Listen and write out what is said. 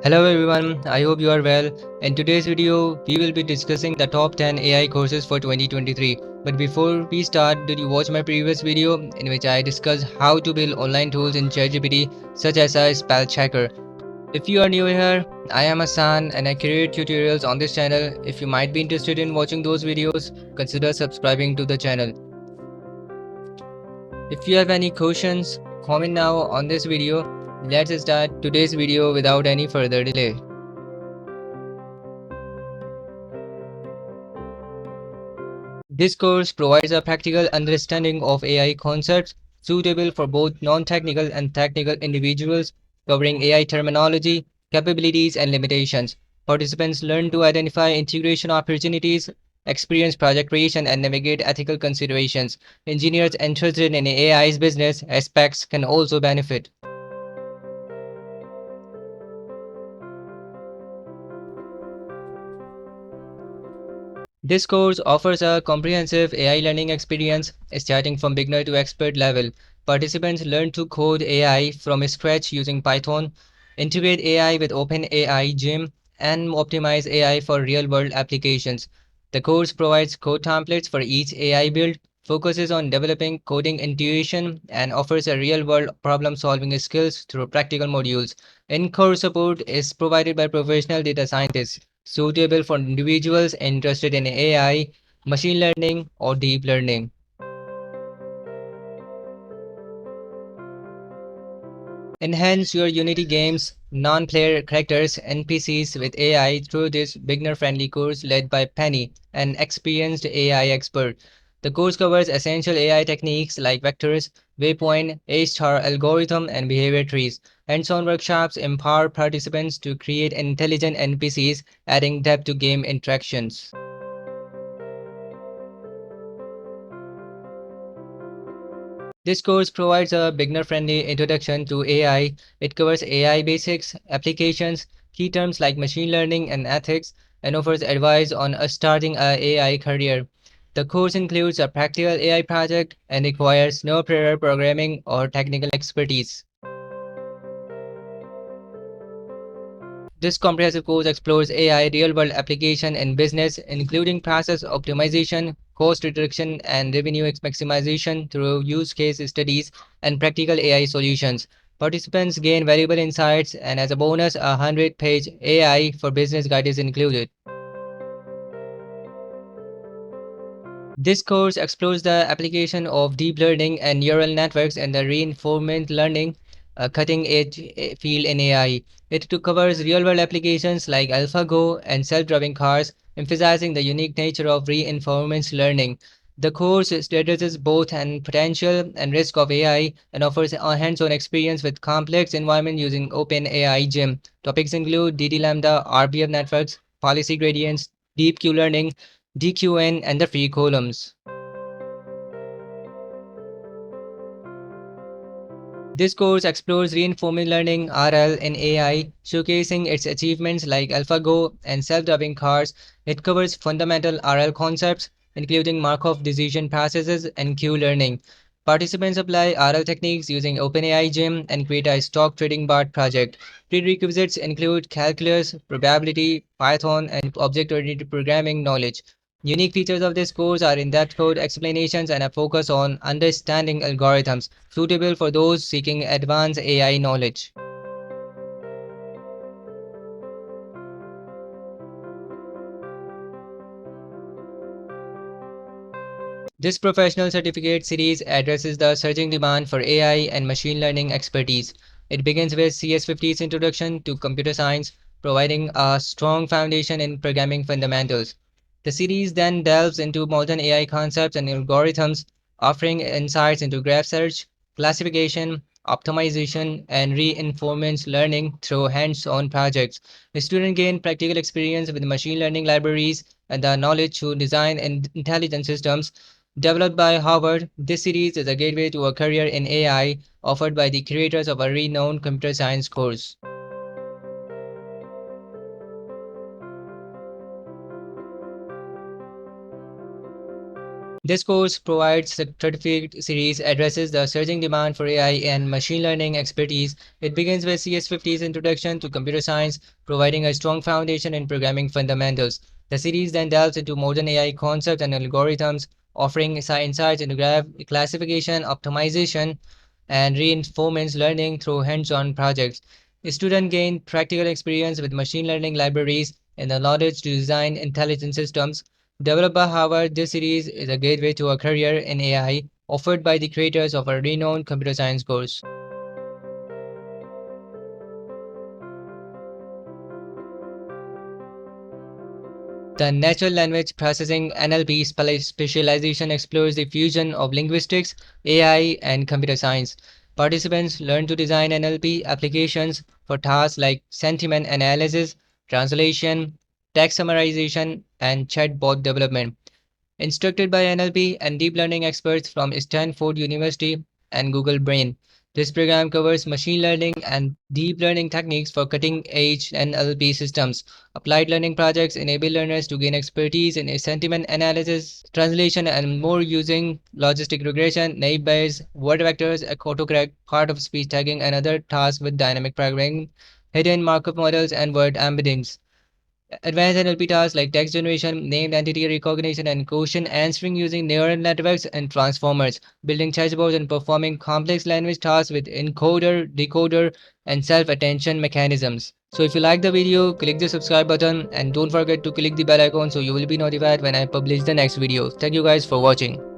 Hello everyone, I hope you are well. In today's video, we will be discussing the top 10 AI courses for 2023. But before we start, did you watch my previous video in which I discussed how to build online tools in ChatGPT such as a spell checker? If you are new here, I am Hassan and I create tutorials on this channel. If you might be interested in watching those videos, consider subscribing to the channel. If you have any questions, comment now on this video. Let's start today's video without any further delay. This course provides a practical understanding of AI concepts suitable for both non-technical and technical individuals, covering AI terminology, capabilities, and limitations. Participants learn to identify integration opportunities, experience project creation, and navigate ethical considerations. Engineers interested in AI's business aspects can also benefit. This course offers a comprehensive AI learning experience starting from beginner to expert level. Participants learn to code AI from scratch using Python, integrate AI with OpenAI Gym, and optimize AI for real-world applications. The course provides code templates for each AI build, focuses on developing coding intuition, and offers a real-world problem-solving skills through practical modules. In-course support is provided by professional data scientists suitable for individuals interested in AI, machine learning, or deep learning. Enhance your Unity game's non-player characters NPCs with AI through this beginner-friendly course led by Penny, an experienced AI expert. The course covers essential AI techniques like vectors, waypoint, A-star algorithm, and behavior trees. Hands-on workshops empower participants to create intelligent NPCs, adding depth to game interactions. This course provides a beginner-friendly introduction to AI. It covers AI basics, applications, key terms like machine learning and ethics, and offers advice on starting a AI career. The course includes a practical AI project and requires no prior programming or technical expertise. This comprehensive course explores AI real-world application in business, including process optimization, cost reduction, and revenue maximization through use case studies and practical AI solutions. Participants gain valuable insights, and as a bonus, a 100-page AI for business guide is included. This course explores the application of deep learning and neural networks and the reinforcement learning, a cutting-edge field in AI. It covers real-world applications like AlphaGo and self-driving cars, emphasizing the unique nature of reinforcement learning. The course addresses both the potential and risk of AI and offers a hands-on experience with complex environment using OpenAI Gym. Topics include DD Lambda, RBF networks, policy gradients, deep Q learning, DQN, and the free columns. This course explores reinforcement learning (RL) in AI, showcasing its achievements like AlphaGo and self-driving cars. It covers fundamental RL concepts, including Markov decision processes and Q learning. Participants apply RL techniques using OpenAI Gym and create a stock trading bot project. Prerequisites include calculus, probability, Python, and object-oriented programming knowledge. Unique features of this course are in-depth code explanations and a focus on understanding algorithms, suitable for those seeking advanced AI knowledge. This professional certificate series addresses the surging demand for AI and machine learning expertise. It begins with CS50's introduction to computer science, providing a strong foundation in programming fundamentals. The series then delves into modern AI concepts and algorithms, offering insights into graph search, classification, optimization, and reinforcement learning through hands-on projects. The students gain practical experience with machine learning libraries and the knowledge to design intelligent systems. Developed by Harvard, this series is a gateway to a career in AI offered by the creators of a renowned computer science course. This course provides a certificate series addresses the surging demand for AI and machine learning expertise. It begins with CS50's introduction to computer science, providing a strong foundation in programming fundamentals. The series then delves into modern AI concepts and algorithms, offering insights into graph classification, optimization, and reinforcement learning through hands-on projects. Students gain practical experience with machine learning libraries and the knowledge to design intelligent systems. Developed by Harvard, this series is a gateway to a career in AI offered by the creators of a renowned computer science course. The natural language processing NLP specialization explores the fusion of linguistics, AI, and computer science. Participants learn to design NLP applications for tasks like sentiment analysis, translation, text summarization, and chatbot development. Instructed by NLP and deep learning experts from Stanford University and Google Brain. This program covers machine learning and deep learning techniques for cutting-edge NLP systems. Applied learning projects enable learners to gain expertise in sentiment analysis, translation, and more using logistic regression, naive Bayes, word vectors, autocorrect, part-of-speech tagging, and other tasks with dynamic programming, hidden markup models, and word embeddings. Advanced NLP tasks like text generation, named entity recognition, and question answering using neural networks and transformers, building chatbots and performing complex language tasks with encoder, decoder, and self-attention mechanisms. So if you like the video, click the subscribe button and don't forget to click the bell icon so you will be notified when I publish the next video. Thank you guys for watching.